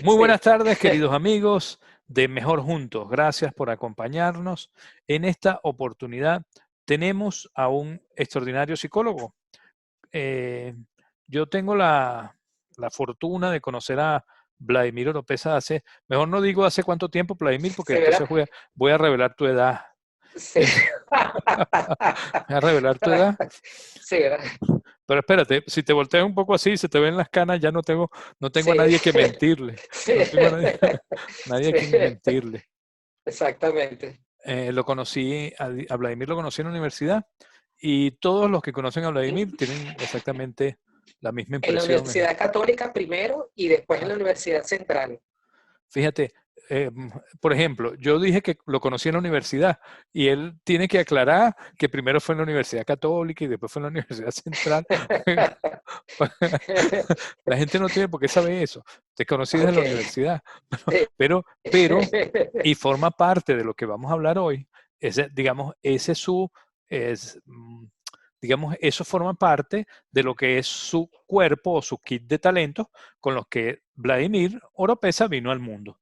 Muy buenas Sí. tardes, queridos amigos de Mejor Juntos. Gracias por acompañarnos. En esta oportunidad tenemos a un extraordinario psicólogo. Eh, yo tengo la fortuna de conocer a Vladimir Oropesa mejor no digo hace cuánto tiempo, Vladimir, porque Sí, ¿verdad? entonces voy a revelar tu edad. Sí. Voy a revelar tu edad. Sí, ¿verdad? Pero espérate, si te volteas un poco así, se te ven las canas, ya no tengo a Sí. nadie que mentirle. Sí. No tengo a nadie, nadie a Sí. quien mentirle. Exactamente. Lo conocí, a Vladimir lo conocí en la universidad y todos los que conocen a Vladimir tienen exactamente la misma En la impresión. Universidad Católica primero y después en la Ah, Universidad Central. fíjate, por ejemplo, yo dije que lo conocí en la universidad y él tiene que aclarar que primero fue en la Universidad Católica y después fue en la Universidad Central. La gente no tiene por qué saber eso. Te conocí desde Ok. la universidad, Sí. pero, y forma parte de lo que vamos a hablar hoy. Ese, digamos, ese es su, es, digamos, eso forma parte de lo que es su cuerpo o su kit de talentos con los que Vladimir Oropesa vino al mundo.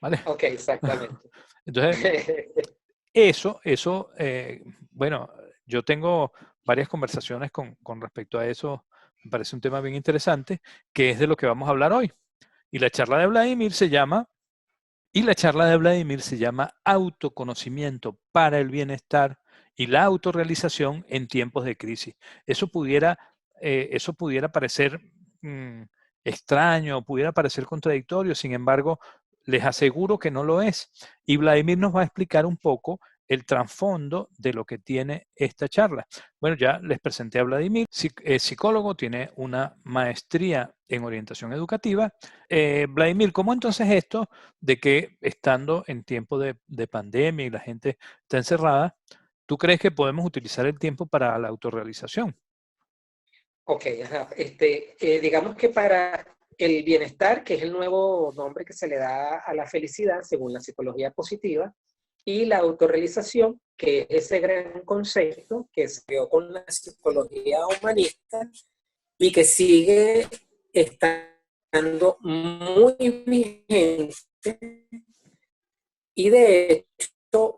¿Vale? Ok, exactamente. Entonces, bueno, yo tengo varias conversaciones con respecto a eso. Me parece un tema bien interesante, que es de lo que vamos a hablar hoy. Y la charla de Vladimir se llama, y la charla de Vladimir se llama Autoconocimiento para el bienestar y la autorrealización en tiempos de crisis. Eso pudiera parecer mm, extraño, pudiera parecer contradictorio, sin embargo, les aseguro que no lo es. Y Vladimir nos va a explicar un poco el trasfondo de lo que tiene esta charla. Bueno, ya les presenté a Vladimir, es psicólogo, tiene una maestría en orientación educativa. Vladimir, ¿cómo entonces esto de que estando en tiempo de pandemia y la gente está encerrada, tú crees que podemos utilizar el tiempo para la autorrealización? Ok, ajá. Digamos que para el bienestar, que es el nuevo nombre que se le da a la felicidad según la psicología positiva, y la autorrealización, que es ese gran concepto que se creó con la psicología humanista y que sigue estando muy vigente y de hecho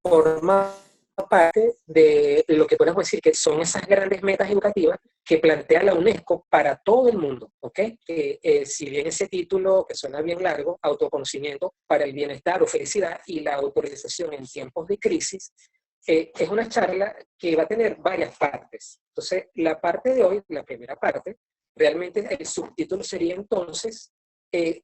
forma parte de lo que podemos decir que son esas grandes metas educativas que plantea la UNESCO para todo el mundo, ¿ok? Si bien ese título, que suena bien largo, autoconocimiento para el bienestar o felicidad y la autorización en tiempos de crisis, es una charla que va a tener varias partes. Entonces, la parte de hoy, la primera parte, realmente el subtítulo sería entonces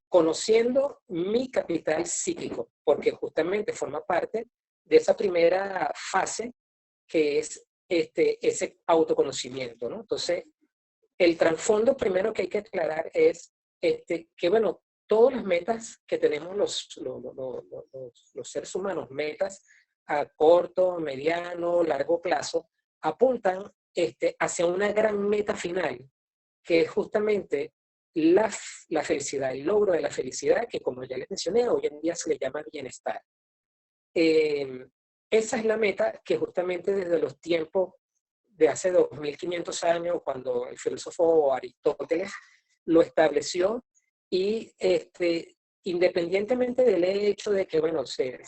conociendo mi capital psíquico, porque justamente forma parte de esa primera fase que es ese autoconocimiento, ¿no? Entonces, el trasfondo primero que hay que aclarar es que, bueno, todas las metas que tenemos los seres humanos, metas a corto, mediano, largo plazo, apuntan hacia una gran meta final, que es justamente la, la felicidad, el logro de la felicidad, que como ya les mencioné, hoy en día se le llama bienestar. Eh, Esa es la meta que justamente desde los tiempos de hace 2500 años, cuando el filósofo Aristóteles lo estableció, y independientemente del hecho de que, bueno, se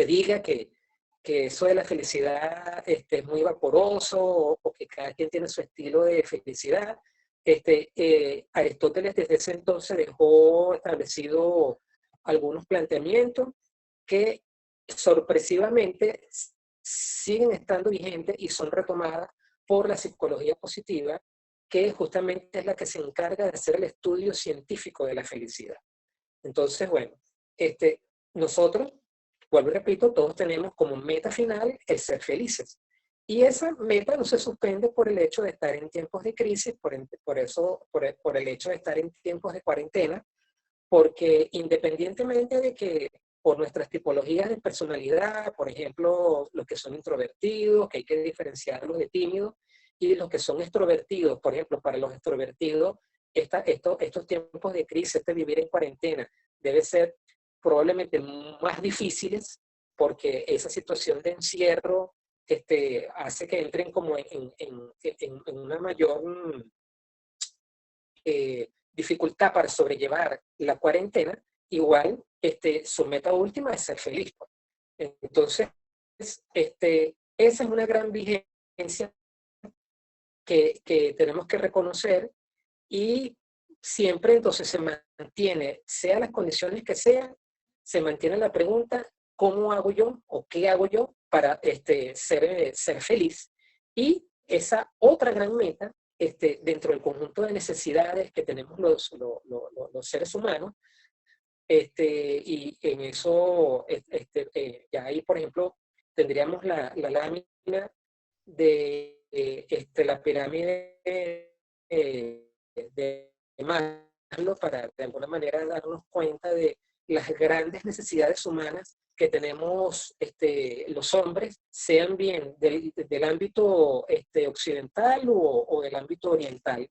diga que eso de la felicidad es muy vaporoso o que cada quien tiene su estilo de felicidad, Aristóteles desde ese entonces dejó establecido algunos planteamientos que sorpresivamente siguen estando vigentes y son retomadas por la psicología positiva, que justamente es la que se encarga de hacer el estudio científico de la felicidad. Entonces, bueno, nosotros, vuelvo y repito, todos tenemos como meta final el ser felices. Y esa meta no se suspende por el hecho de estar en tiempos de crisis, por el hecho de estar en tiempos de cuarentena, porque independientemente de que por nuestras tipologías de personalidad, por ejemplo, los que son introvertidos, que hay que diferenciarlos de tímidos, y los que son extrovertidos, por ejemplo, para los extrovertidos, estos tiempos de crisis, vivir en cuarentena, debe ser probablemente más difíciles porque esa situación de encierro hace que entren como en una mayor dificultad para sobrellevar la cuarentena, igual su meta última es ser feliz, pues. Entonces, esa es una gran vigencia que tenemos que reconocer, y siempre entonces se mantiene, sea las condiciones que sean, se mantiene la pregunta, ¿cómo hago yo o qué hago yo para ser feliz? Y esa otra gran meta, dentro del conjunto de necesidades que tenemos los seres humanos, y en eso, ya ahí, por ejemplo, tendríamos la lámina de la pirámide de Maslow, para de alguna manera darnos cuenta de las grandes necesidades humanas que tenemos los hombres, sean bien del ámbito occidental o del ámbito oriental.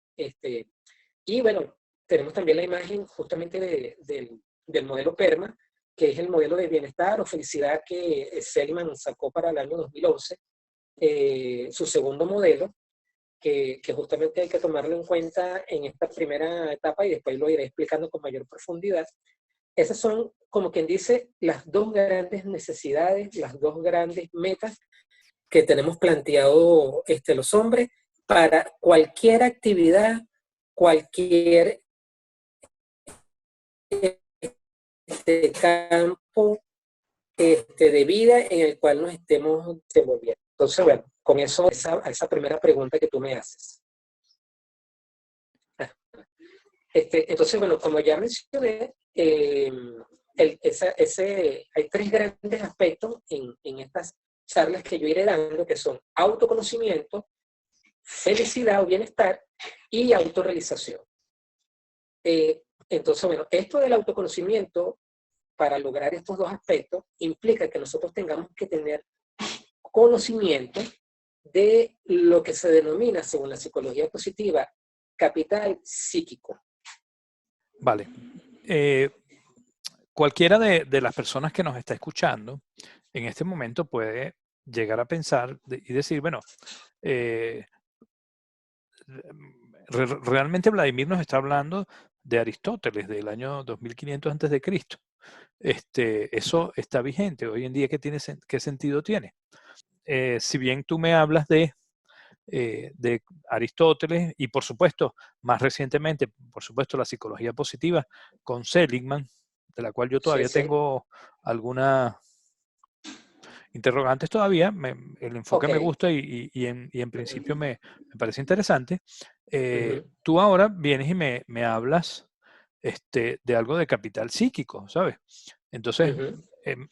Y bueno, tenemos también la imagen justamente del modelo PERMA, que es el modelo de bienestar o felicidad que Seligman sacó para el año 2011, su segundo modelo, que justamente hay que tomarlo en cuenta en esta primera etapa y después lo iré explicando con mayor profundidad. Esas son, como quien dice, las dos grandes necesidades, las dos grandes metas que tenemos planteado los hombres para cualquier actividad, cualquier campo de vida en el cual nos estemos desenvolviendo. Entonces, bueno, con eso, esa primera pregunta que tú me haces. Entonces, bueno, como ya mencioné, hay tres grandes aspectos en estas charlas que yo iré dando, que son autoconocimiento, felicidad o bienestar y autorrealización. Entonces, bueno, esto del autoconocimiento, para lograr estos dos aspectos, implica que nosotros tengamos que tener conocimiento de lo que se denomina, según la psicología positiva, capital psíquico. Vale. Cualquiera de las personas que nos está escuchando en este momento puede llegar a pensar y decir, bueno, realmente Vladimir nos está hablando de Aristóteles, del año 2500 antes de Cristo. Eso está vigente hoy en día. ¿Qué sentido tiene? Si bien tú me hablas de Aristóteles y, por supuesto, más recientemente, por supuesto, la psicología positiva con Seligman, de la cual yo todavía tengo algunas interrogantes todavía. El enfoque me gusta y en principio me parece interesante. Tú ahora vienes y me hablas de algo de capital psíquico, ¿sabes? Entonces,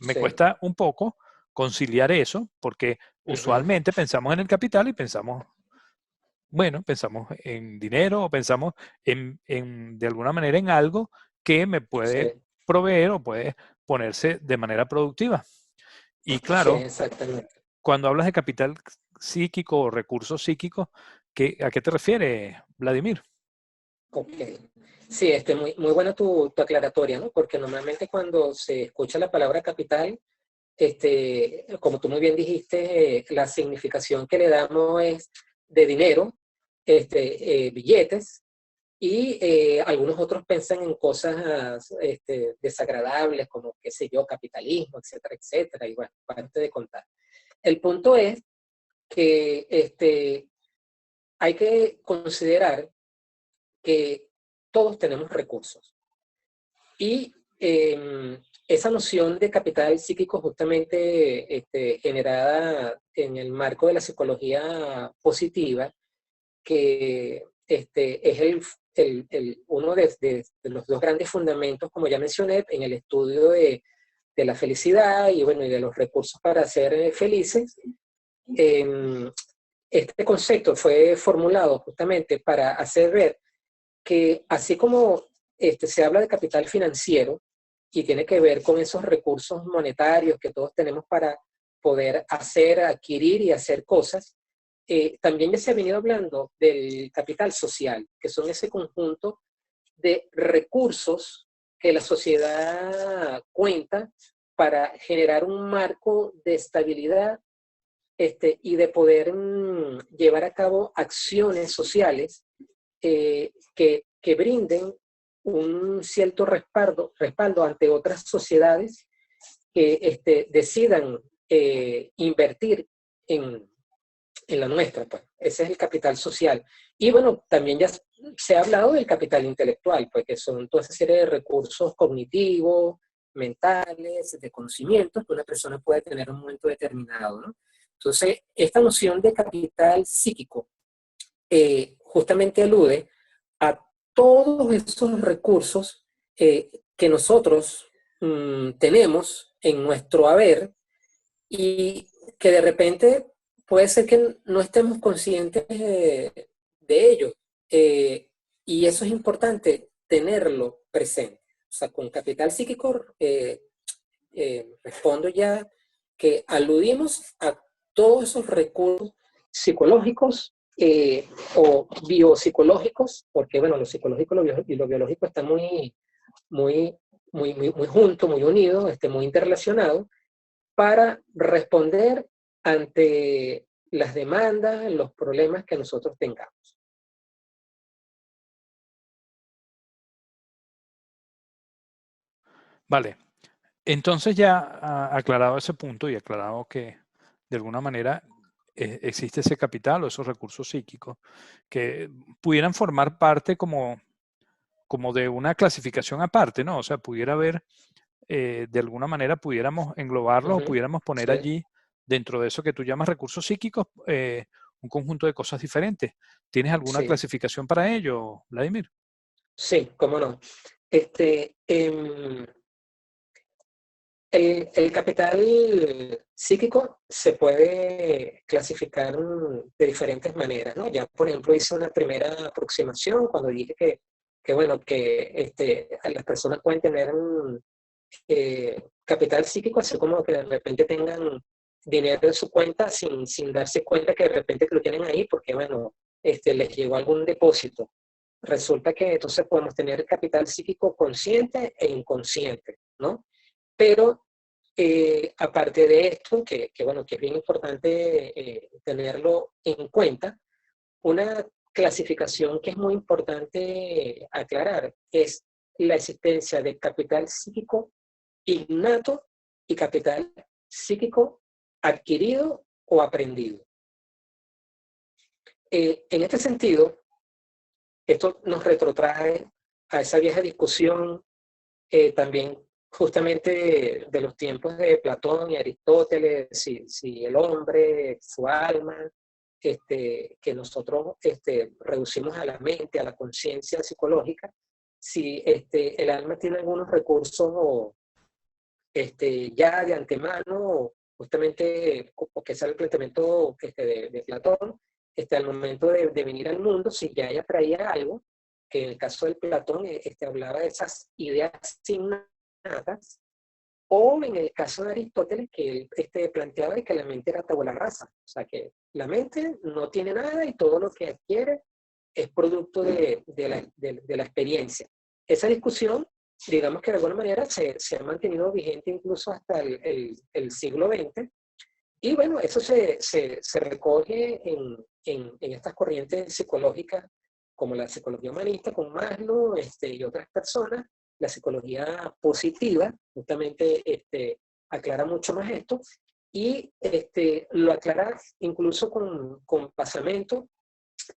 me cuesta un poco conciliar eso, porque usualmente pensamos en el capital y pensamos en dinero o pensamos de alguna manera en algo que me puede proveer o puede ponerse de manera productiva. Y claro, cuando hablas de capital psíquico o recursos psíquicos, ¿a qué te refieres, Vladimir? Ok. Sí, muy buena tu aclaratoria, ¿no? Porque normalmente cuando se escucha la palabra capital, como tú muy bien dijiste, la significación que le damos es de dinero, billetes, y algunos otros piensan en cosas desagradables, como, qué sé yo, capitalismo, etcétera, etcétera, y bueno, parte de contar. El punto es que hay que considerar que todos tenemos recursos. Y esa noción de capital psíquico justamente generada en el marco de la psicología positiva, que es uno de los dos grandes fundamentos, como ya mencioné, en el estudio de la felicidad y, bueno, y de los recursos para ser felices. Este concepto fue formulado justamente para hacer ver que, así como se habla de capital financiero y tiene que ver con esos recursos monetarios que todos tenemos para poder hacer, adquirir y hacer cosas, también ya se ha venido hablando del capital social, que son ese conjunto de recursos que la sociedad cuenta para generar un marco de estabilidad y de poder llevar a cabo acciones sociales que brinden un cierto respaldo ante otras sociedades que decidan invertir en la nuestra, pues. Ese es el capital social. Y bueno, también ya se ha hablado del capital intelectual, pues que son toda esa serie de recursos cognitivos, mentales, de conocimientos que una persona puede tener en un momento determinado, ¿no? Entonces, esta noción de capital psíquico justamente alude a todos esos recursos que nosotros tenemos en nuestro haber y que de repente puede ser que no estemos conscientes de ello. Eh, y eso es importante, tenerlo presente. O sea, con capital psíquico respondo ya que aludimos a todos esos recursos psicológicos o biopsicológicos, porque bueno, lo psicológico y lo biológico están muy juntos, muy unidos, muy interrelacionados, para responder ante las demandas, los problemas que nosotros tengamos. Vale. Entonces ya aclarado ese punto y aclarado que de alguna manera existe ese capital o esos recursos psíquicos que pudieran formar parte como de una clasificación aparte, ¿no? O sea, pudiera haber, de alguna manera pudiéramos englobarlo o pudiéramos poner Sí. allí, dentro de eso que tú llamas recursos psíquicos, un conjunto de cosas diferentes. ¿Tienes alguna Sí, clasificación para ello, Vladimir? sí, cómo no. El capital psíquico se puede clasificar de diferentes maneras, ¿no? Ya, por ejemplo, hice una primera aproximación cuando dije bueno, que las personas pueden tener un capital psíquico, así como que de repente tengan dinero en su cuenta sin darse cuenta que de repente que lo tienen ahí porque, bueno, les llegó algún depósito. Resulta que entonces podemos tener capital psíquico consciente e inconsciente, ¿no? Pero aparte de esto, bueno, que es bien importante tenerlo en cuenta, una clasificación que es muy importante aclarar es la existencia de capital psíquico innato y capital psíquico adquirido o aprendido. En este sentido, esto nos retrotrae a esa vieja discusión también justamente de los tiempos de Platón y Aristóteles, si el hombre, su alma, que nosotros reducimos a la mente, a la conciencia psicológica, si el alma tiene algunos recursos ya de antemano, justamente porque ese es el planteamiento de Platón, al momento de venir al mundo, si ya ella traía algo, que en el caso de Platón hablaba de esas ideas innatas, o en el caso de Aristóteles, que él planteaba que la mente era tabula rasa, o sea que la mente no tiene nada y todo lo que adquiere es producto de la experiencia. Esa discusión, digamos que de alguna manera se ha mantenido vigente incluso hasta el siglo XX, y bueno, eso se recoge en estas corrientes psicológicas como la psicología humanista con Maslow y otras personas, la psicología positiva, justamente aclara mucho más esto, y lo aclara incluso con basamento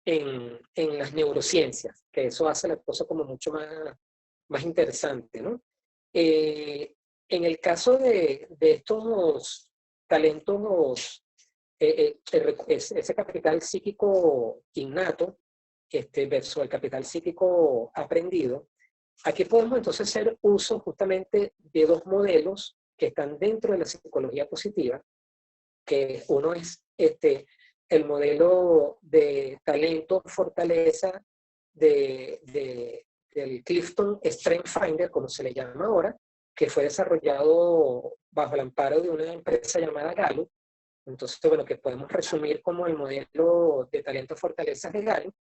en las neurociencias, que eso hace la cosa como mucho más interesante, ¿no? En el caso de estos talentos, ese capital psíquico innato versus el capital psíquico aprendido, aquí podemos entonces hacer uso justamente de dos modelos que están dentro de la psicología positiva, que uno es el modelo de talento, fortaleza del Clifton Strength Finder, como se le llama ahora, que fue desarrollado bajo el amparo de una empresa llamada Gallup. Entonces, bueno, que podemos resumir como el modelo de talento, fortaleza de Gallup,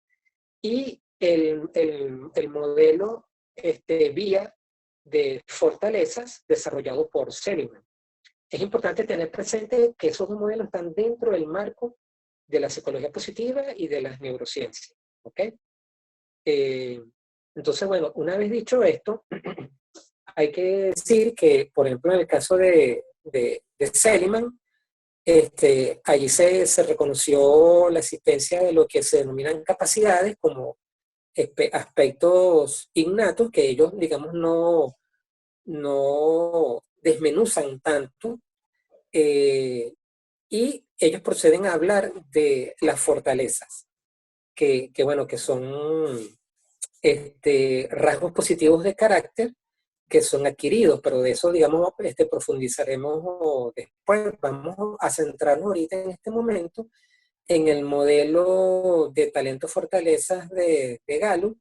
y el modelo vía de fortalezas desarrollado por Seligman. Es importante tener presente que esos dos modelos están dentro del marco de la psicología positiva y de las neurociencias. ¿Ok? Entonces, bueno, una vez dicho esto, hay que decir que, por ejemplo, en el caso de Seligman, allí se reconoció la existencia de lo que se denominan capacidades como aspectos innatos que ellos, digamos, no desmenuzan tanto, y ellos proceden a hablar de las fortalezas, bueno, que son rasgos positivos de carácter que son adquiridos, pero de eso, digamos, profundizaremos después. Vamos a centrarnos ahorita en este momento en el modelo de talento-fortalezas de Gallup,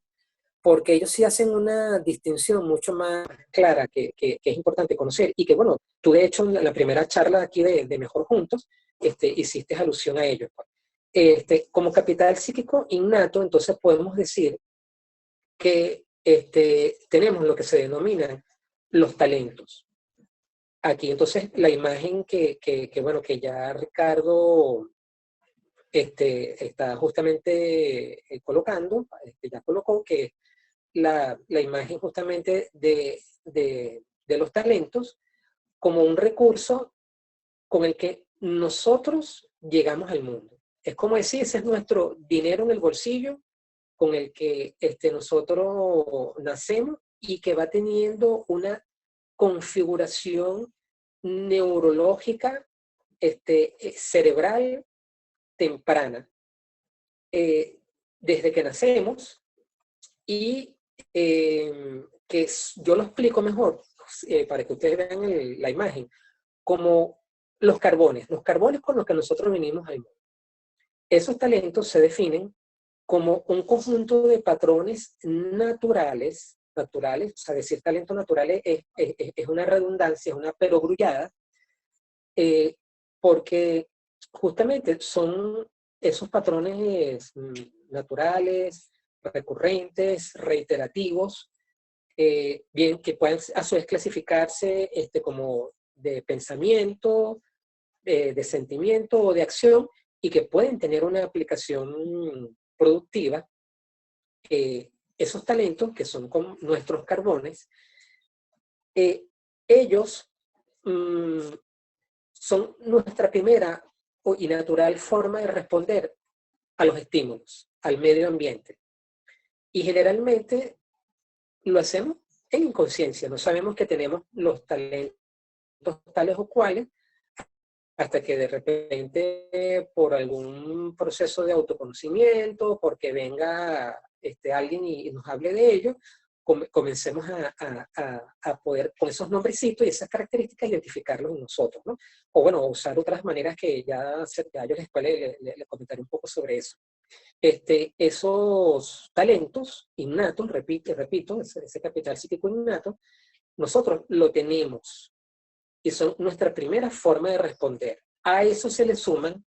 porque ellos sí hacen una distinción mucho más clara que es importante conocer y que, bueno, tú de hecho en la primera charla aquí de Mejor Juntos, hiciste alusión a ello. Como capital psíquico innato, entonces podemos decir que tenemos lo que se denominan los talentos. Aquí entonces la imagen bueno, que ya Ricardo está justamente colocando, ya colocó, que la imagen justamente de los talentos como un recurso con el que nosotros llegamos al mundo. Es como decir, ese es nuestro dinero en el bolsillo con el que nosotros nacemos y que va teniendo una configuración neurológica, cerebral temprana, desde que nacemos, y que yo lo explico mejor para que ustedes vean la imagen, como los carbones con los que nosotros venimos al mundo. Esos talentos se definen como un conjunto de patrones naturales, o sea, decir talentos naturales es una redundancia, es una perogrullada, porque justamente son esos patrones naturales, recurrentes, reiterativos, bien que pueden a su vez clasificarse como de pensamiento, de sentimiento o de acción, y que pueden tener una aplicación productiva. Esos talentos, que son como nuestros carbones, ellos son nuestra primera y natural forma de responder a los estímulos, al medio ambiente. Y generalmente lo hacemos en inconsciencia, no sabemos que tenemos los talentos tales o cuales, hasta que de repente por algún proceso de autoconocimiento, porque venga alguien y nos hable de ello, comencemos a poder, con esos nombrecitos y esas características, identificarlos en nosotros, ¿no? O bueno, usar otras maneras que ya yo después le comentaré un poco sobre eso. Esos talentos innatos, repito, ese capital psíquico innato, nosotros lo tenemos y son nuestra primera forma de responder. A eso se le suman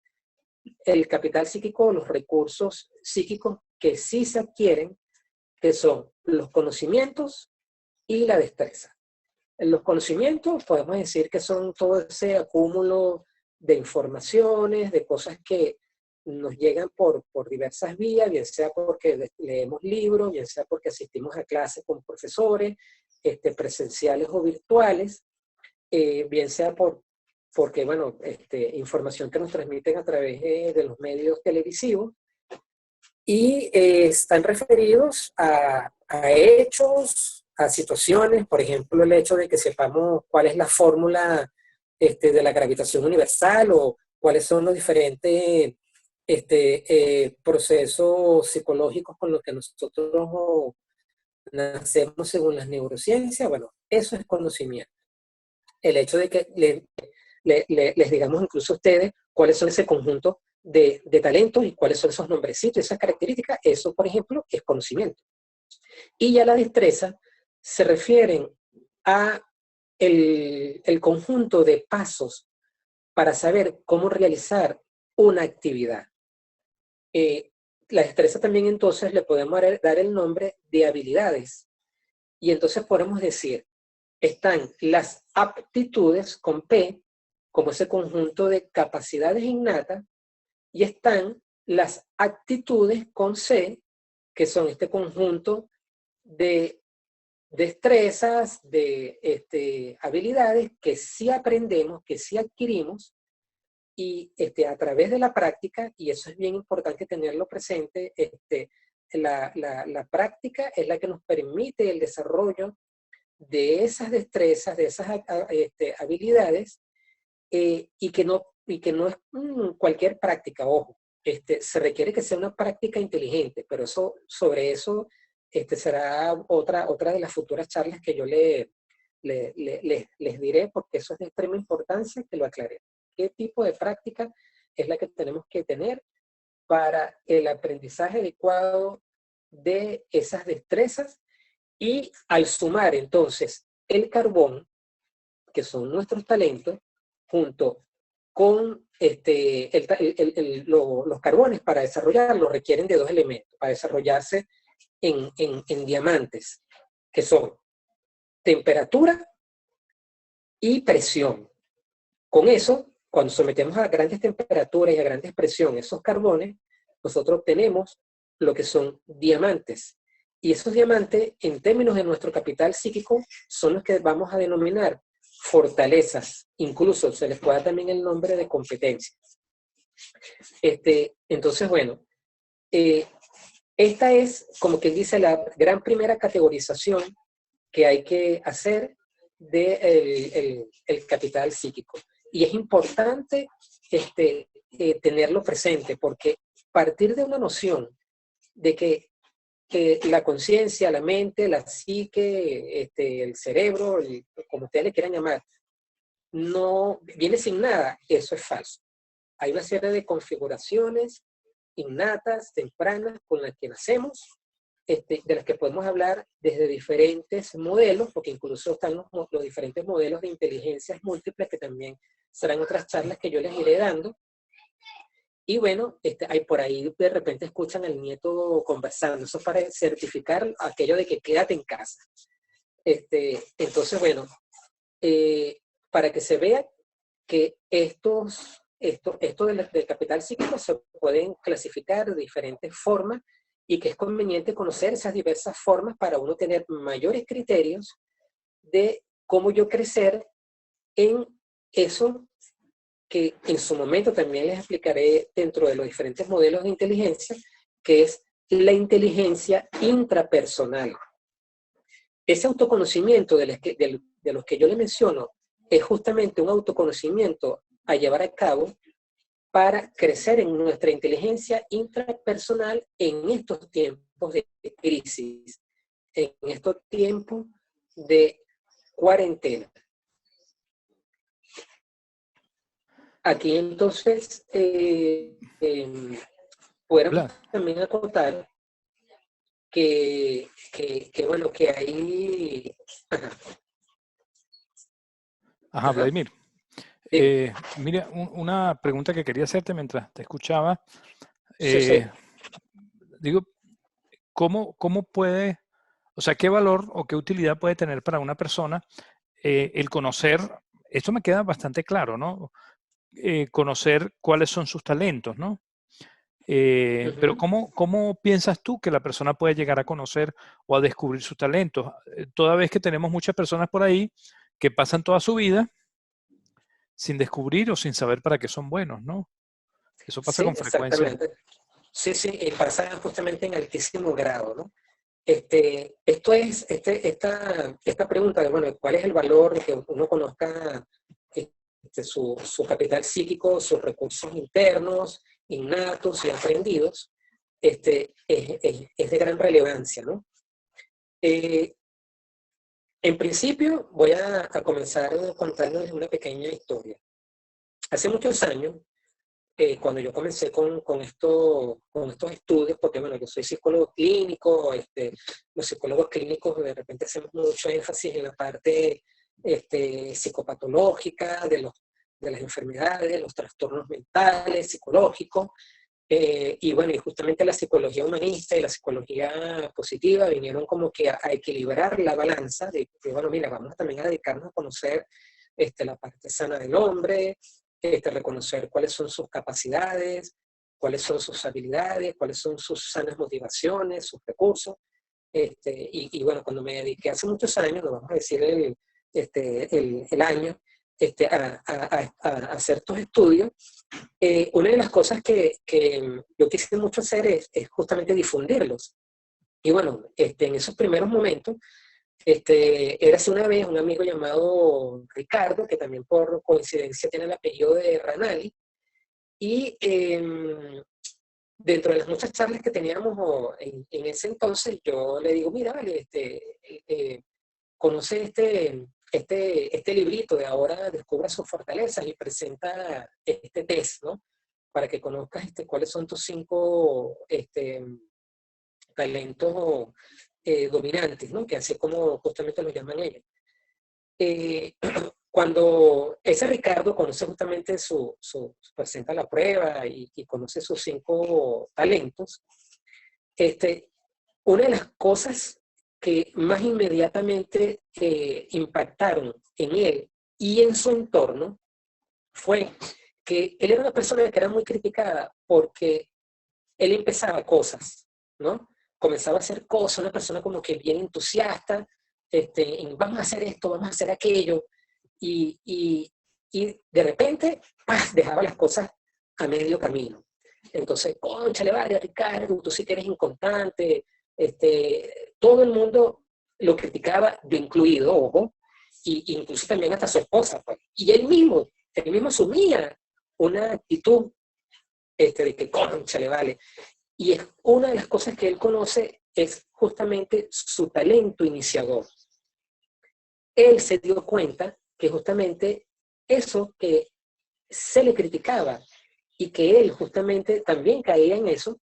el capital psíquico, los recursos psíquicos que sí se adquieren, que son los conocimientos y la destreza. En los conocimientos podemos decir que son todo ese acúmulo de informaciones, de cosas que nos llegan por diversas vías, bien sea porque leemos libros, bien sea porque asistimos a clases con profesores, presenciales o virtuales, bien sea porque, bueno, información que nos transmiten a través de los medios televisivos, y están referidos a hechos, a situaciones, por ejemplo, el hecho de que sepamos cuál es la fórmula de la gravitación universal, o cuáles son los diferentes procesos psicológicos con los que nosotros nacemos según las neurociencias. Bueno, eso es conocimiento. El hecho de que les digamos incluso a ustedes cuáles son ese conjunto de talentos y cuáles son esos nombrecitos, esas características, eso, por ejemplo, es conocimiento. Y ya la destreza se refieren a el conjunto de pasos para saber cómo realizar una actividad. La destreza también entonces le podemos dar el nombre de habilidades. Y entonces podemos decir, están las aptitudes con P, como ese conjunto de capacidades innatas, y están las actitudes con C, que son este conjunto de destrezas, de habilidades que sí aprendemos, que sí adquirimos, y a través de la práctica, y eso es bien importante tenerlo presente, la práctica es la que nos permite el desarrollo de esas destrezas, de esas habilidades, y que no es cualquier práctica, ojo. Se requiere que sea una práctica inteligente, pero eso, sobre eso será otra de las futuras charlas que yo les diré, porque eso es de extrema importancia que lo aclare. ¿Qué tipo de práctica es la que tenemos que tener para el aprendizaje adecuado de esas destrezas? Y al sumar entonces el carbón, que son nuestros talentos, junto con los carbones para desarrollarlos requieren de dos elementos, para desarrollarse en diamantes, que son temperatura y presión. Con eso, cuando sometemos a grandes temperaturas y a grandes presiones esos carbones, nosotros obtenemos lo que son diamantes. Y esos diamantes, en términos de nuestro capital psíquico, son los que vamos a denominar fortalezas. Incluso se les puede dar también el nombre de competencias. Entonces, bueno, esta es, como quien dice, la gran primera categorización que hay que hacer de el capital psíquico. Y es importante tenerlo presente, porque partir de una noción de que la conciencia, la mente, la psique, el cerebro, como ustedes le quieran llamar, no viene sin nada, eso es falso. Hay una serie de configuraciones innatas, tempranas, con las que nacemos, de las que podemos hablar desde diferentes modelos, porque incluso están los diferentes modelos de inteligencias múltiples, que también serán otras charlas que yo les iré dando. Y bueno, hay por ahí de repente escuchan al nieto conversando, eso es para certificar aquello de que quédate en casa. Entonces, bueno, para que se vea que esto del capital psíquico se pueden clasificar de diferentes formas, y que es conveniente conocer esas diversas formas para uno tener mayores criterios de cómo yo crecer en eso que en su momento también les explicaré dentro de los diferentes modelos de inteligencia, que es la inteligencia intrapersonal. Ese autoconocimiento de los que yo les menciono es justamente un autoconocimiento a llevar a cabo para crecer en nuestra inteligencia intrapersonal en estos tiempos de crisis, en estos tiempos de cuarentena. Aquí entonces podemos también acotar que bueno, que hay... Ajá, Vladimir. Mira, una pregunta que quería hacerte mientras te escuchaba. Sí. Digo, ¿cómo puede, o sea, qué valor o qué utilidad puede tener para una persona el conocer, esto me queda bastante claro, ¿no? Conocer cuáles son sus talentos, ¿no? Pero ¿cómo piensas tú que la persona puede llegar a conocer o a descubrir sus talentos? Toda vez que tenemos muchas personas por ahí que pasan toda su vida sin descubrir o sin saber para qué son buenos, ¿no? Eso pasa con frecuencia. Exactamente. Sí, y pasa justamente en altísimo grado, ¿no? Esta pregunta de, bueno, ¿cuál es el valor de que uno conozca su capital psíquico, sus recursos internos, innatos y aprendidos? Es de gran relevancia, ¿no? En principio, voy a comenzar contándoles una pequeña historia. Hace muchos años, cuando yo comencé con estos estudios, porque bueno, yo soy psicólogo clínico, los psicólogos clínicos de repente hacemos mucho énfasis en la parte psicopatológica de las enfermedades, los trastornos mentales, psicológicos, y bueno, y justamente la psicología humanista y la psicología positiva vinieron como que a equilibrar la balanza de que, bueno, mira, vamos también a dedicarnos a conocer la parte sana del hombre, reconocer cuáles son sus capacidades, cuáles son sus habilidades, cuáles son sus sanas motivaciones, sus recursos. y bueno, cuando me dediqué hace muchos años, no vamos a decir el año, a hacer estos estudios, una de las cosas que yo quise mucho hacer es justamente difundirlos. Y bueno, en esos primeros momentos, era hace una vez un amigo llamado Ricardo, que también por coincidencia tiene el apellido de Ranali, y dentro de las muchas charlas que teníamos en ese entonces, yo le digo, mira, vale, conoce este librito de Ahora Descubra sus fortalezas y presenta este test, ¿no? Para que conozcas cuáles son tus 5 talentos dominantes, ¿no? Que así es como justamente lo llaman ellos. Eh, Cuando ese Ricardo conoce justamente presenta la prueba y conoce sus 5 talentos, una de las cosas que más inmediatamente impactaron en él y en su entorno fue que él era una persona que era muy criticada porque él empezaba cosas, ¿no? Comenzaba a hacer cosas, una persona como que bien entusiasta, vamos a hacer esto, vamos a hacer aquello, y, y de repente, ¡pah!, dejaba las cosas a medio camino. Entonces, cónchale, vale, Ricardo, tú sí que eres inconstante. Todo el mundo lo criticaba, yo incluido, ojo, y incluso también hasta su esposa, pues. Y él mismo asumía una actitud de que, cónchale, vale. Y es una de las cosas que él conoce es justamente su talento iniciador. Él se dio cuenta que justamente eso que se le criticaba y que él justamente también caía en eso,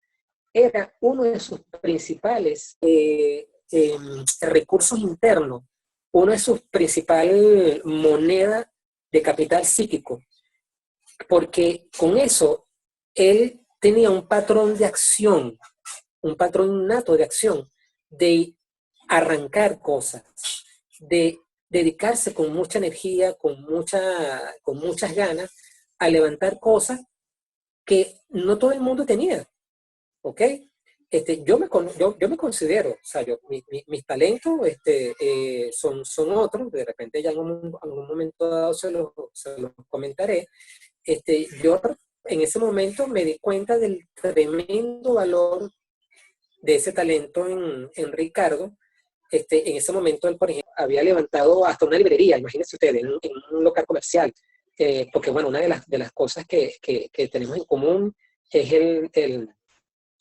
era uno de sus principales recursos internos, uno de sus principales monedas de capital psíquico, porque con eso él tenía un patrón de acción, un patrón nato de acción, de arrancar cosas, de dedicarse con mucha energía, con muchas ganas, a levantar cosas que no todo el mundo tenía, ¿ok? Yo me considero, o sea, mis talentos son otros, de repente ya en algún momento dado se los comentaré. Yo en ese momento me di cuenta del tremendo valor de ese talento en Ricardo. En ese momento él, por ejemplo, había levantado hasta una librería, imagínense ustedes, en un local comercial, porque bueno, una de las cosas que tenemos en común es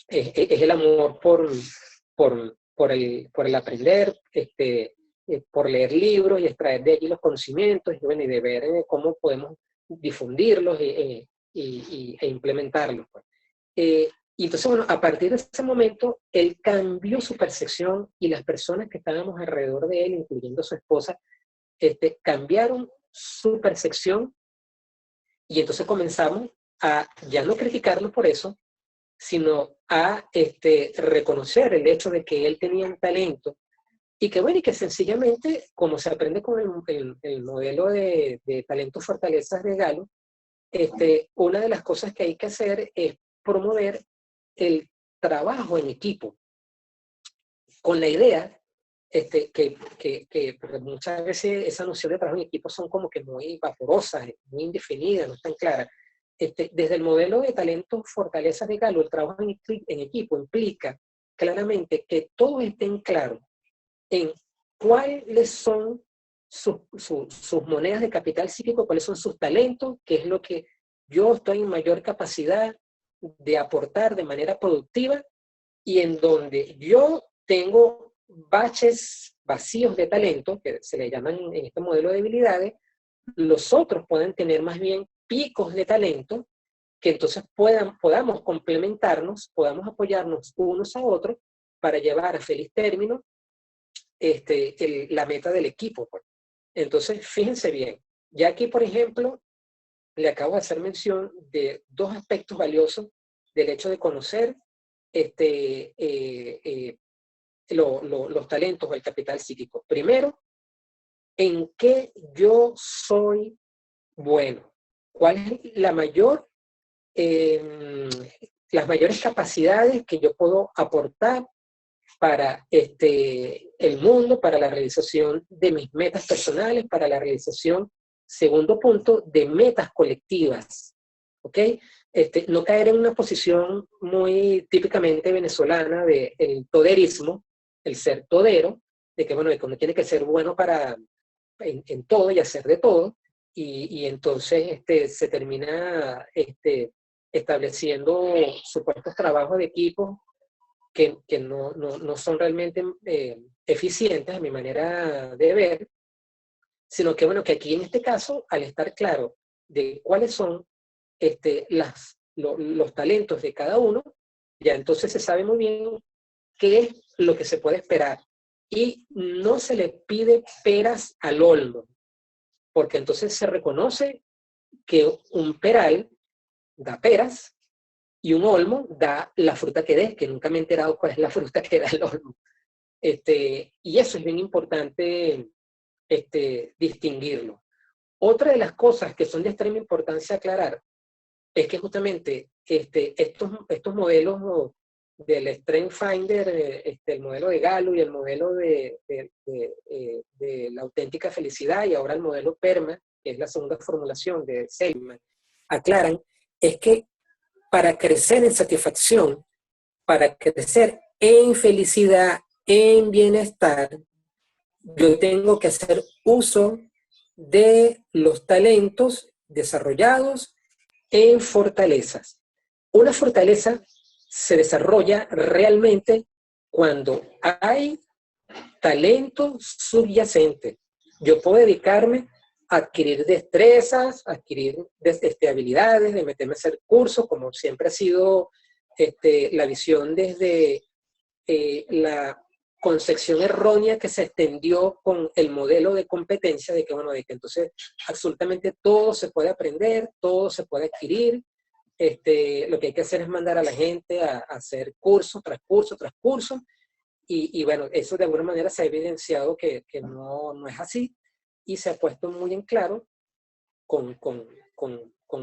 es el amor por el aprender, por leer libros y extraer de allí los conocimientos, y, bueno, y de ver cómo podemos difundirlos e implementarlos, pues. Y entonces, bueno, a partir de ese momento, él cambió su percepción y las personas que estábamos alrededor de él, incluyendo su esposa, cambiaron su percepción, y entonces comenzamos a ya no criticarlo por eso, sino a reconocer el hecho de que él tenía un talento y que, bueno, y que sencillamente, como se aprende con el modelo de talentos fortalezas de Galo, una de las cosas que hay que hacer es promover el trabajo en equipo, con la idea que muchas veces esa noción de trabajo en equipo son como que muy vaporosas, muy indefinidas, no están claras. Desde el modelo de talentos fortalezas de Galo, el trabajo en equipo implica claramente que todos estén claros en cuáles son sus monedas de capital psíquico, cuáles son sus talentos, qué es lo que yo estoy en mayor capacidad de aportar de manera productiva, y en donde yo tengo baches vacíos de talento, que se le llaman en este modelo de debilidades, los otros pueden tener más bien picos de talento, que entonces podamos complementarnos, podamos apoyarnos unos a otros para llevar a feliz término la meta del equipo, pues. Entonces, fíjense bien, ya aquí, por ejemplo, le acabo de hacer mención de 2 aspectos valiosos del hecho de conocer los talentos o el capital psíquico. Primero, ¿en qué yo soy bueno? ¿Cuál es las mayores capacidades que yo puedo aportar para el mundo, para la realización de mis metas personales, para la realización, segundo punto, de metas colectivas. ¿Ok? No caer en una posición muy típicamente venezolana del toderismo, el ser todero, de que, bueno, de que uno tiene que ser bueno en todo y hacer de todo, y entonces se termina estableciendo supuestos trabajos de equipo que no son realmente eficientes a mi manera de ver, sino que, bueno, que aquí en este caso, al estar claro de cuáles son los talentos de cada uno, ya entonces se sabe muy bien qué es lo que se puede esperar. Y no se le pide peras al olmo, porque entonces se reconoce que un peral da peras y un olmo da la fruta que dé, que nunca me he enterado cuál es la fruta que da el olmo. Y eso es bien importante distinguirlo. Otra de las cosas que son de extrema importancia aclarar es que justamente estos modelos del Strength Finder, el modelo de Galo y el modelo de la auténtica felicidad, y ahora el modelo PERMA, que es la segunda formulación de Seligman, aclaran, es que para crecer en satisfacción, para crecer en felicidad, en bienestar, yo tengo que hacer uso de los talentos desarrollados en fortalezas. Una fortaleza se desarrolla realmente cuando hay talento subyacente. Yo puedo dedicarme a adquirir destrezas, a adquirir habilidades, de meterme a hacer cursos, como siempre ha sido la visión desde la concepción errónea que se extendió con el modelo de competencia de que, bueno, de que entonces absolutamente todo se puede aprender, todo se puede adquirir. Lo que hay que hacer es mandar a la gente a hacer curso tras curso tras curso, y bueno, eso de alguna manera se ha evidenciado que no es así, y se ha puesto muy en claro con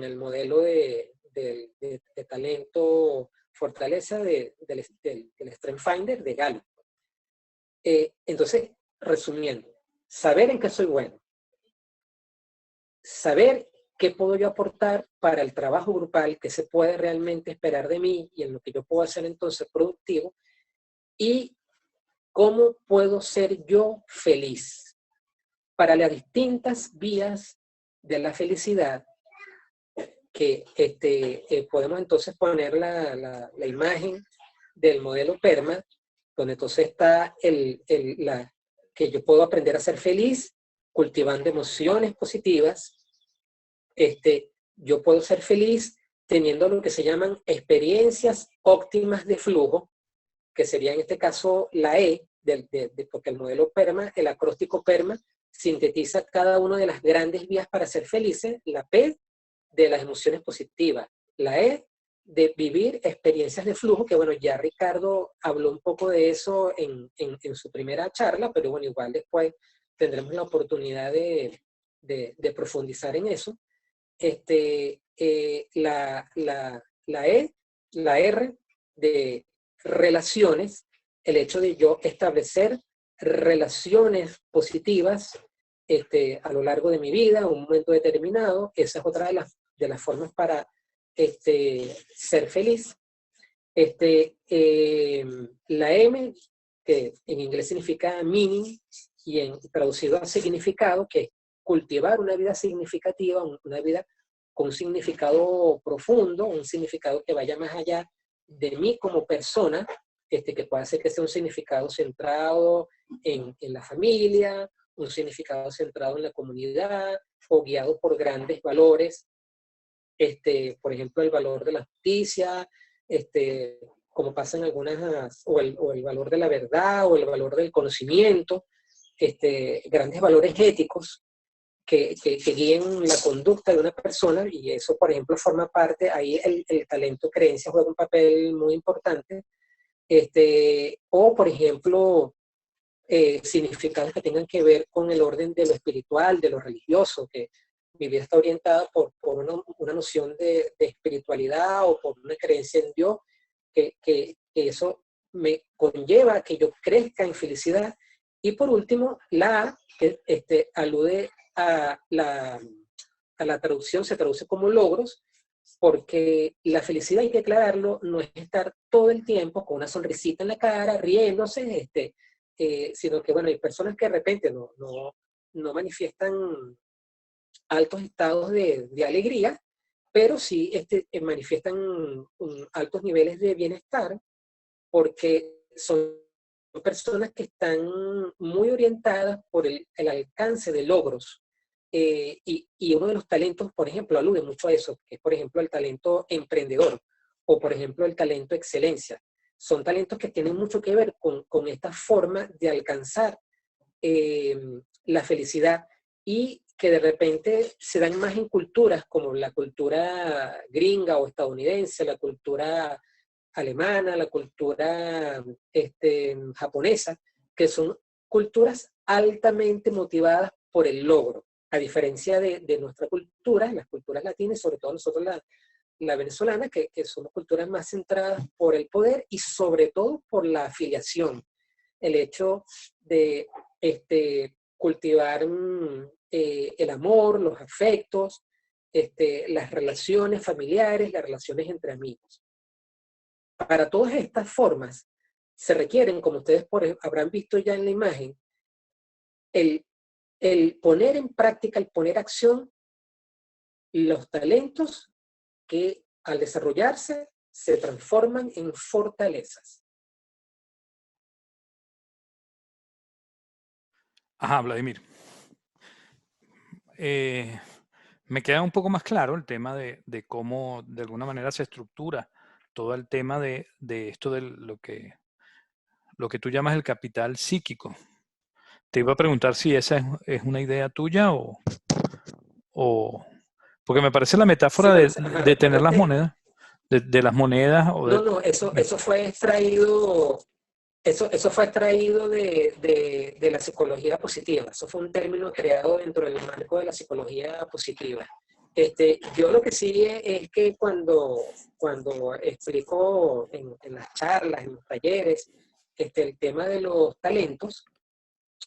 el modelo de talento fortaleza del Strength Finder de Gallup. Entonces, resumiendo, saber en qué soy bueno, saber qué puedo yo aportar para el trabajo grupal, qué se puede realmente esperar de mí y en lo que yo puedo hacer entonces productivo, y cómo puedo ser yo feliz. Para las distintas vías de la felicidad, que podemos entonces poner la imagen del modelo PERMA, donde entonces está que yo puedo aprender a ser feliz cultivando emociones positivas. Yo puedo ser feliz teniendo lo que se llaman experiencias óptimas de flujo, que sería en este caso la E, porque el modelo PERMA, el acróstico PERMA, sintetiza cada una de las grandes vías para ser felices. La P de las emociones positivas, la E de vivir experiencias de flujo, que bueno, ya Ricardo habló un poco de eso en su primera charla, pero bueno, igual después tendremos la oportunidad de profundizar en eso. La E, la R de relaciones, el hecho de yo establecer relaciones positivas a lo largo de mi vida, un momento determinado, esa es otra de las formas para ser feliz. La M, que en inglés significa meaning, y traducido a significado, que es cultivar una vida significativa, una vida con un significado profundo, un significado que vaya más allá de mí como persona, que pueda ser que sea un significado centrado en la familia, un significado centrado en la comunidad, o guiado por grandes valores, por ejemplo, el valor de la justicia, como pasa en algunas, o el valor de la verdad, o el valor del conocimiento, grandes valores éticos que guíen la conducta de una persona, y eso, por ejemplo, forma parte, ahí el talento creencia juega un papel muy importante, o, por ejemplo, significados que tengan que ver con el orden de lo espiritual, de lo religioso, que mi vida está orientada por una noción de espiritualidad o por una creencia en Dios, que eso me conlleva a que yo crezca en felicidad. Y por último, la A, que alude a la traducción, se traduce como logros, porque la felicidad, hay que aclararlo, no es estar todo el tiempo con una sonrisita en la cara, riéndose, sino que, bueno, hay personas que de repente no manifiestan altos estados de alegría, pero sí manifiestan altos niveles de bienestar, porque son personas que están muy orientadas por el alcance de logros. Y uno de los talentos, por ejemplo, alude mucho a eso, que es, por ejemplo, el talento emprendedor o, por ejemplo, el talento excelencia. Son talentos que tienen mucho que ver con esta forma de alcanzar eh, la felicidad, y que de repente se dan más en culturas como la cultura gringa o estadounidense, la cultura alemana, la cultura japonesa, que son culturas altamente motivadas por el logro, a diferencia de nuestra cultura, las culturas latinas, sobre todo nosotros la venezolana, que somos culturas más centradas por el poder y sobre todo por la afiliación, el hecho de cultivar el amor, los afectos, las relaciones familiares, las relaciones entre amigos. Para todas estas formas se requieren, como ustedes habrán visto ya en la imagen, el, el poner en práctica, el poner acción los talentos que al desarrollarse se transforman en fortalezas. Ajá, Vladimir. Me queda un poco más claro el tema de cómo de alguna manera se estructura todo el tema de esto de lo que tú llamas el capital psíquico. Te iba a preguntar si esa es una idea tuya o... Porque me parece la Sí, metáfora bueno, de tener las monedas, de las monedas o de... no, eso fue extraído. Eso fue extraído de la psicología positiva. Eso fue un término creado dentro del marco de la psicología positiva. Yo lo que sí es que cuando explico en las charlas, en los talleres, el tema de los talentos,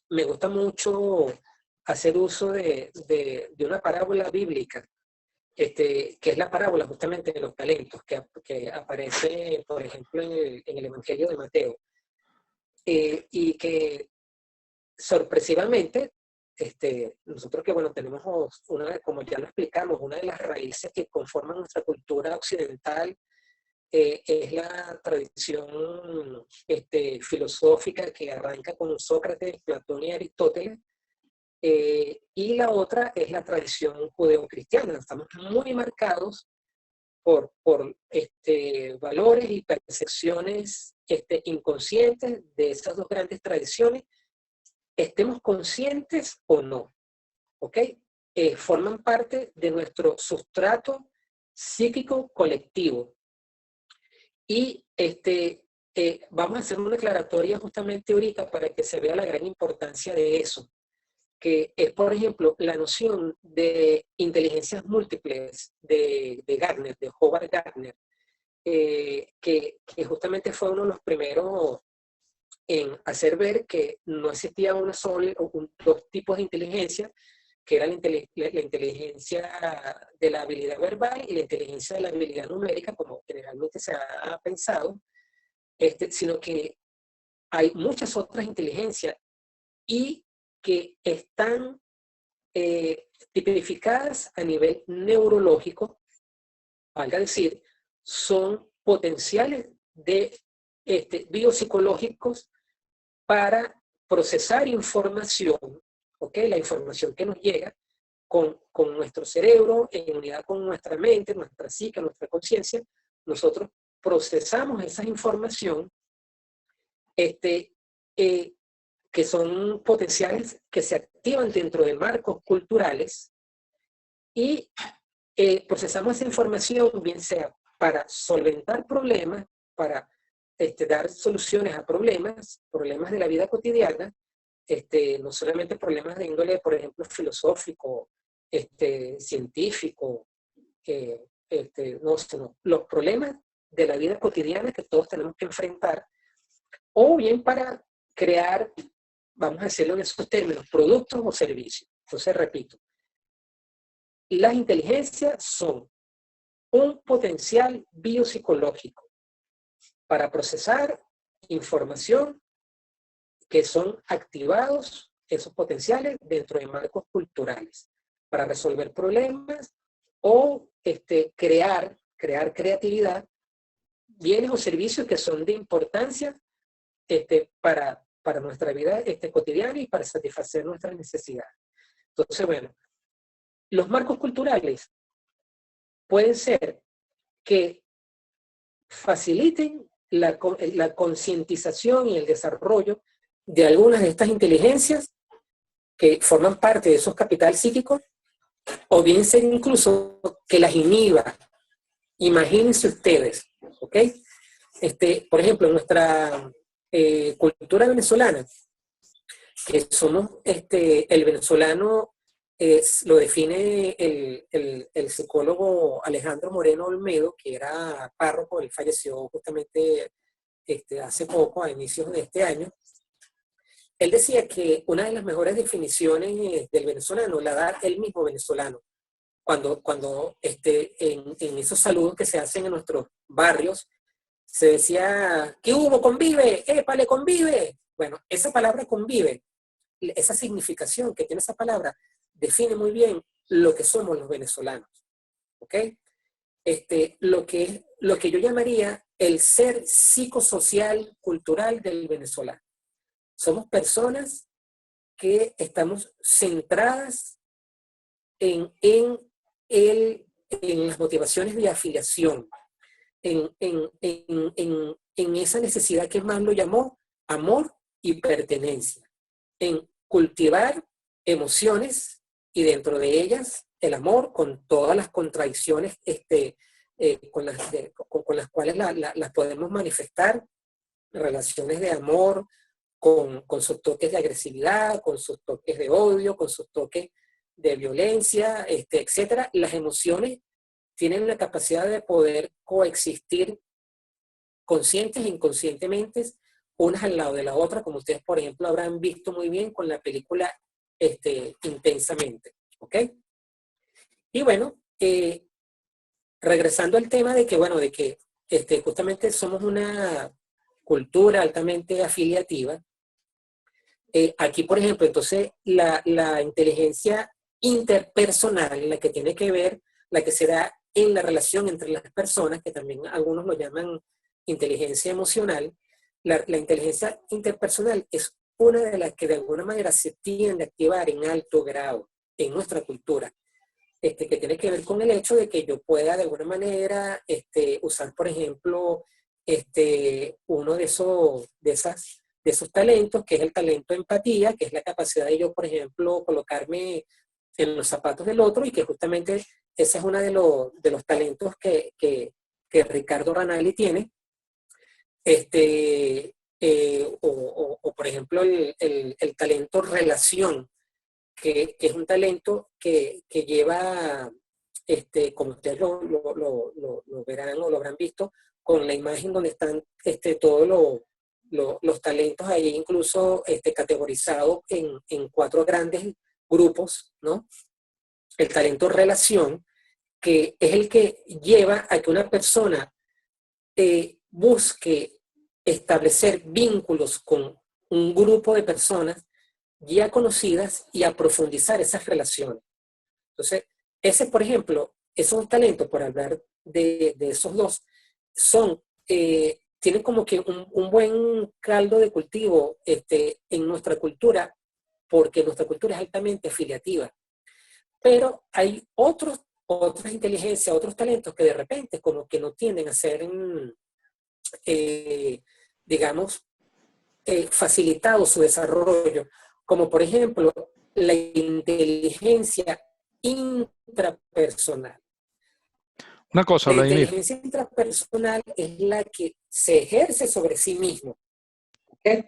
me gusta mucho hacer uso de una parábola bíblica, que es la parábola justamente de los talentos, que aparece, por ejemplo, en el Evangelio de Mateo. Y que sorpresivamente, nosotros que, bueno, tenemos como ya lo explicamos, una de las raíces que conforman nuestra cultura occidental, es la tradición filosófica que arranca con Sócrates, Platón y Aristóteles, y la otra es la tradición judeocristiana. Estamos muy marcados por valores y percepciones inconscientes de esas dos grandes tradiciones, estemos conscientes o no, ¿ok? Forman parte de nuestro sustrato psíquico colectivo. Y vamos a hacer una aclaratoria justamente ahorita para que se vea la gran importancia de eso, que es, por ejemplo, la noción de inteligencias múltiples de Gardner, de Howard Gardner, que justamente fue uno de los primeros en hacer ver que no existía dos tipos de inteligencia, que era la inteligencia de la habilidad verbal y la inteligencia de la habilidad numérica, como generalmente se ha pensado, sino que hay muchas otras inteligencias y que están tipificadas a nivel neurológico, valga decir, son potenciales de biopsicológicos para procesar información, ¿ok? La información que nos llega con nuestro cerebro, en unidad con nuestra mente, nuestra psique, nuestra conciencia, nosotros procesamos esa información, que son potenciales que se activan dentro de marcos culturales, y procesamos esa información, bien sea para solventar problemas, para dar soluciones a problemas de la vida cotidiana, no solamente problemas de índole, por ejemplo, filosófico, científico, no, sino los problemas de la vida cotidiana que todos tenemos que enfrentar, o bien para crear, vamos a decirlo en esos términos, productos o servicios. Entonces, repito, las inteligencias son un potencial biopsicológico para procesar información que son activados esos potenciales dentro de marcos culturales para resolver problemas o crear creatividad, bienes o servicios que son de importancia para nuestra vida cotidiana y para satisfacer nuestras necesidades. Entonces, bueno, los marcos culturales pueden ser que faciliten la concientización y el desarrollo de algunas de estas inteligencias que forman parte de esos capitales psíquicos, o bien ser incluso que las inhiba. Imagínense ustedes, ¿ok? Por ejemplo, en nuestra cultura venezolana, que somos, el venezolano lo define el psicólogo Alejandro Moreno Olmedo, que era párroco, él falleció justamente hace poco, a inicios de este año. Él decía que una de las mejores definiciones del venezolano la da el mismo venezolano. Cuando en esos saludos que se hacen en nuestros barrios, se decía, ¿qué hubo? Convive, épale, convive. Bueno, esa palabra convive, esa significación que tiene esa palabra, define muy bien lo que somos los venezolanos. ¿Ok? Lo que yo llamaría el ser psicosocial cultural del venezolano. Somos personas que estamos centradas en las motivaciones de afiliación, en esa necesidad que más lo llamó amor y pertenencia, en cultivar emociones y dentro de ellas el amor con todas las contradicciones con las cuales las podemos manifestar, relaciones de amor, con sus toques de agresividad, con sus toques de odio, con sus toques de violencia, etcétera. Las emociones tienen la capacidad de poder coexistir conscientes e inconscientemente, unas al lado de la otra, como ustedes, por ejemplo, habrán visto muy bien con la película Intensamente. ¿Ok? Y bueno, regresando al tema de que, bueno, de que justamente somos una cultura altamente afiliativa. Aquí, por ejemplo, entonces la inteligencia interpersonal, la que tiene que ver, la que se da en la relación entre las personas, que también algunos lo llaman inteligencia emocional, la inteligencia interpersonal es una de las que de alguna manera se tiende a activar en alto grado en nuestra cultura, que tiene que ver con el hecho de que yo pueda de alguna manera usar, por ejemplo, uno de esos talentos, que es el talento de empatía, que es la capacidad de yo, por ejemplo, colocarme en los zapatos del otro, y que justamente ese es uno de los talentos que Ricardo Ranalli tiene, o por ejemplo el talento relación, que es un talento que lleva, como ustedes lo verán o lo habrán visto, con la imagen donde están todos los talentos ahí, incluso categorizados en 4 grandes grupos, ¿no? El talento relación, que es el que lleva a que una persona busque establecer vínculos con un grupo de personas ya conocidas y a profundizar esas relaciones. Entonces, ese, por ejemplo, esos talentos, por hablar de esos dos, tienen como que un buen caldo de cultivo en nuestra cultura, porque nuestra cultura es altamente afiliativa. Pero hay otras inteligencias, otros talentos que de repente como que no tienden a ser, digamos, facilitado su desarrollo, como por ejemplo la inteligencia intrapersonal. Una cosa, La Vladimir. inteligencia intrapersonal es la que se ejerce sobre sí mismo. ¿Okay?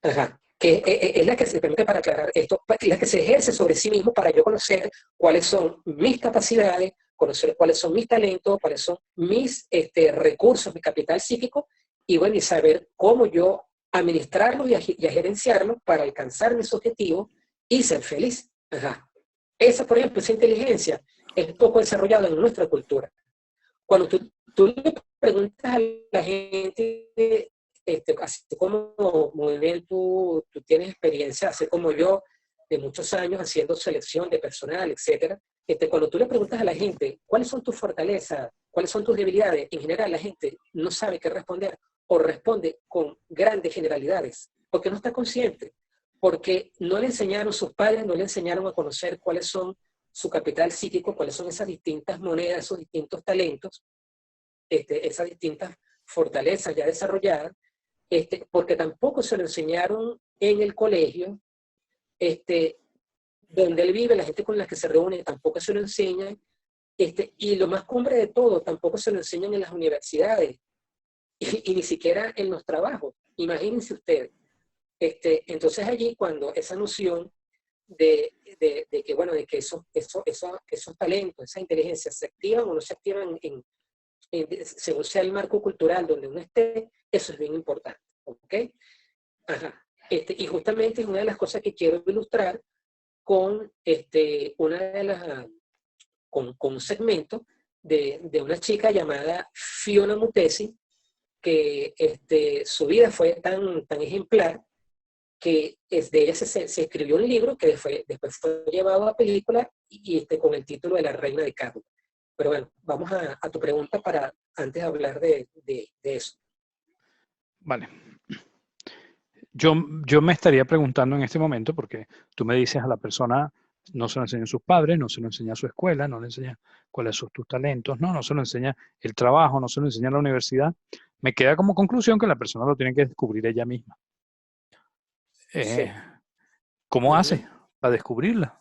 Ajá. Que es la que se permite, para aclarar esto, la que se ejerce sobre sí mismo para yo conocer cuáles son mis capacidades, conocer cuáles son mis talentos, cuáles son mis recursos, mi capital psíquico, y bueno, y saber cómo yo administrarlo y a gerenciarlo para alcanzar mis objetivos y ser feliz. Ajá. Esa, por ejemplo, esa inteligencia es poco desarrollada en nuestra cultura. Cuando tú le preguntas a la gente, así como muy bien tú tienes experiencia, así como yo, de muchos años haciendo selección de personal, etcétera, cuando tú le preguntas a la gente cuáles son tus fortalezas, cuáles son tus debilidades, en general la gente no sabe qué responder o responde con grandes generalidades, porque no está consciente, porque no le enseñaron sus padres, no le enseñaron a conocer cuáles son su capital psíquico, cuáles son esas distintas monedas, esos distintos talentos, esas distintas fortalezas ya desarrolladas, porque tampoco se lo enseñaron en el colegio, donde él vive, la gente con la que se reúne, tampoco se lo enseñan, y lo más cumbre de todo, tampoco se lo enseñan en las universidades, y ni siquiera en los trabajos. Imagínense ustedes. Entonces allí, cuando esa noción de que, bueno, de que esos talentos, esa inteligencia se activan o no se activan según sea el marco cultural donde uno esté, eso es bien importante, ¿ok? Ajá. Y justamente es una de las cosas que quiero ilustrar con con un segmento de una chica llamada Fiona Mutesi, que su vida fue tan ejemplar que de ella se escribió un libro que después fue llevado a película con el título de La Reina de Carlos. Pero bueno, vamos a tu pregunta para antes de hablar de eso. Vale. Yo me estaría preguntando en este momento, porque tú me dices a la persona, no se lo enseñan sus padres, no se lo enseña su escuela, no le enseña cuáles son tus talentos, no se lo enseña el trabajo, no se lo enseña la universidad. Me queda como conclusión que la persona lo tiene que descubrir ella misma. Sí. ¿Cómo hace para descubrirla?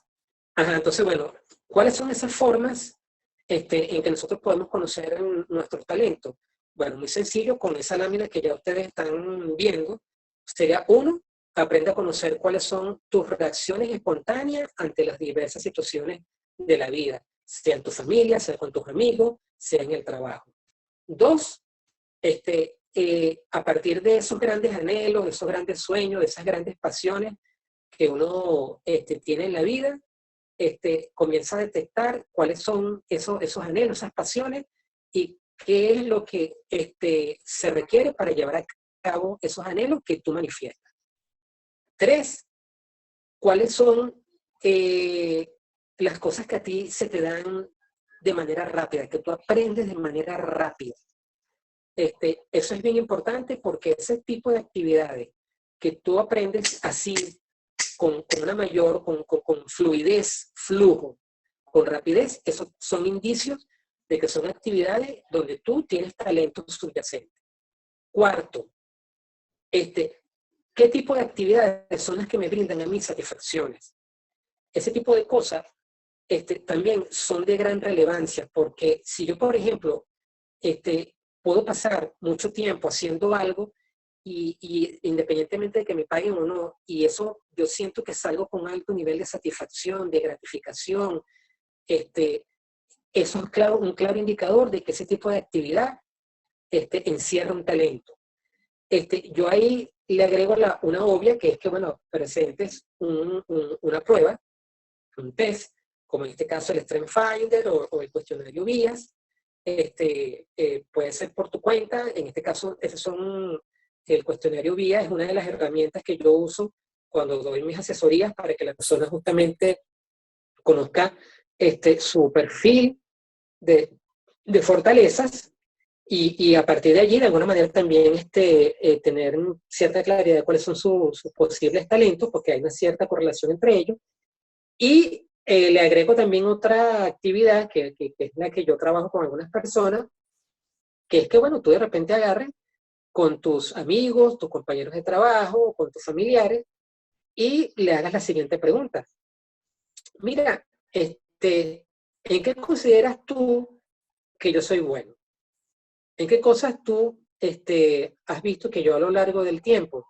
Ajá, entonces, bueno, ¿cuáles son esas formas en que nosotros podemos conocer nuestros talentos? Bueno, muy sencillo, con esa lámina que ya ustedes están viendo, sería uno, aprende a conocer cuáles son tus reacciones espontáneas ante las diversas situaciones de la vida, sea en tu familia, sea con tus amigos, sea en el trabajo. Dos, a partir de esos grandes anhelos, de esos grandes sueños, de esas grandes pasiones que uno tiene en la vida, comienza a detectar cuáles son esos anhelos, esas pasiones y qué es lo que se requiere para llevar a cabo esos anhelos que tú manifiestas. Tres, cuáles son las cosas que a ti se te dan de manera rápida, que tú aprendes de manera rápida. Eso es bien importante porque ese tipo de actividades que tú aprendes así, con una mayor, con fluidez, flujo, con rapidez, esos son indicios de que son actividades donde tú tienes talento subyacente. Cuarto, ¿qué tipo de actividades son las que me brindan a mí satisfacciones? Ese tipo de cosas también son de gran relevancia, porque si yo, por ejemplo, puedo pasar mucho tiempo haciendo algo y independientemente de que me paguen o no, y eso yo siento que salgo con alto nivel de satisfacción, de gratificación, eso es un claro indicador de que ese tipo de actividad encierra un talento. Yo ahí le agrego una obvia, que es que, bueno, presentes una prueba, un test, como en este caso el Strength Finder o el cuestionario BIAS, puede ser por tu cuenta, en este caso el cuestionario BIAS es una de las herramientas que yo uso cuando doy mis asesorías para que la persona justamente conozca su perfil de fortalezas y a partir de allí de alguna manera también tener cierta claridad de cuáles son sus posibles talentos, porque hay una cierta correlación entre ellos. Y le agrego también otra actividad que es la que yo trabajo con algunas personas, que es que, bueno, tú de repente agarres con tus amigos, tus compañeros de trabajo, con tus familiares, y le hagas la siguiente pregunta. Mira, ¿en qué consideras tú que yo soy bueno? ¿En qué cosas tú has visto que yo a lo largo del tiempo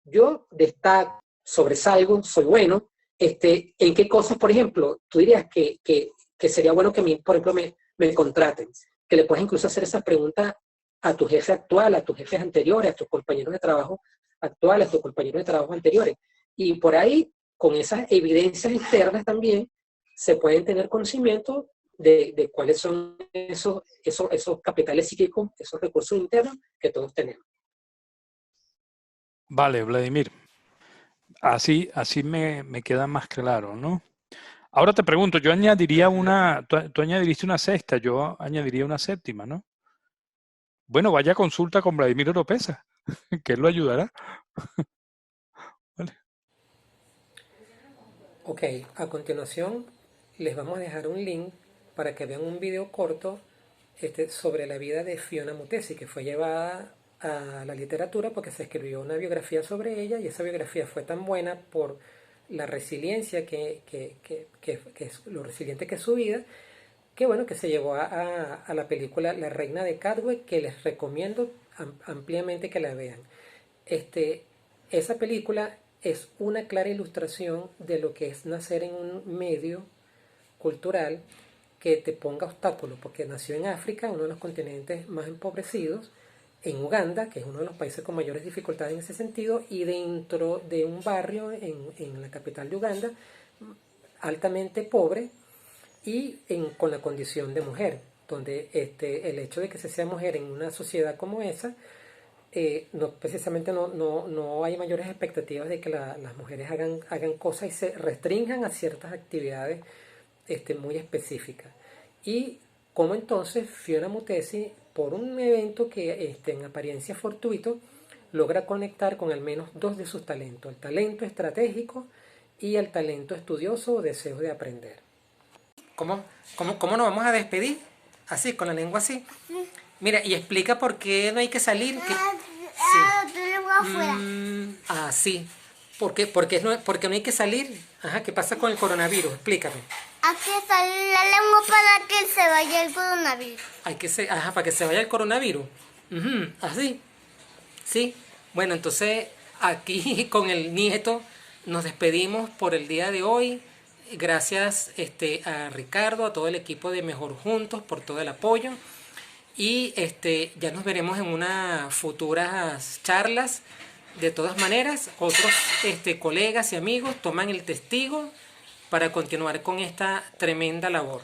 yo destaco, sobresalgo, soy bueno? ¿En qué cosas, por ejemplo, tú dirías que sería bueno que, por ejemplo, me contraten? Que le puedes incluso hacer esa pregunta a tu jefe actual, a tus jefes anteriores, a tus compañeros de trabajo actuales, a tus compañeros de trabajo anteriores. Y por ahí, con esas evidencias externas también, se pueden tener conocimiento de cuáles son esos capitales psíquicos, esos recursos internos que todos tenemos. Vale, Vladimir. Así me queda más claro, ¿no? Ahora te pregunto, yo añadiría tú añadiste una sexta, yo añadiría una séptima, ¿no? Bueno, vaya consulta con Vladimir Oropesa, que él lo ayudará. Vale. Ok, a continuación les vamos a dejar un link para que vean un video corto sobre la vida de Fiona Mutesi, que fue llevada a la literatura porque se escribió una biografía sobre ella, y esa biografía fue tan buena por la resiliencia lo resiliente que es su vida, que bueno, que se llevó a la película La Reina de Cadway, que les recomiendo ampliamente que la vean. Esa película es una clara ilustración de lo que es nacer en un medio cultural que te ponga obstáculos, porque nació en África, uno de los continentes más empobrecidos, en Uganda, que es uno de los países con mayores dificultades en ese sentido, y dentro de un barrio en la capital de Uganda, altamente pobre, y con la condición de mujer, donde el hecho de que se sea mujer en una sociedad como esa, no, precisamente no hay mayores expectativas de que las mujeres hagan cosas y se restrinjan a ciertas actividades muy específicas. Y como entonces Fiona Mutesi, por un evento que en apariencia fortuito, logra conectar con al menos dos de sus talentos: el talento estratégico y el talento estudioso o deseo de aprender. ¿Cómo nos vamos a despedir? Así, con la lengua así. Mira, y explica por qué no hay que salir. Sí. ¿Por qué no hay que salir? Ajá, ¿qué pasa con el coronavirus? Explícame. Hay que salir la lengua para que se vaya el coronavirus. Para que se vaya el coronavirus. Así. Sí. Bueno, entonces aquí con el nieto nos despedimos por el día de hoy. Gracias a Ricardo, a todo el equipo de Mejor Juntos por todo el apoyo. Y ya nos veremos en unas futuras charlas. De todas maneras, otros colegas y amigos toman el testigo para continuar con esta tremenda labor.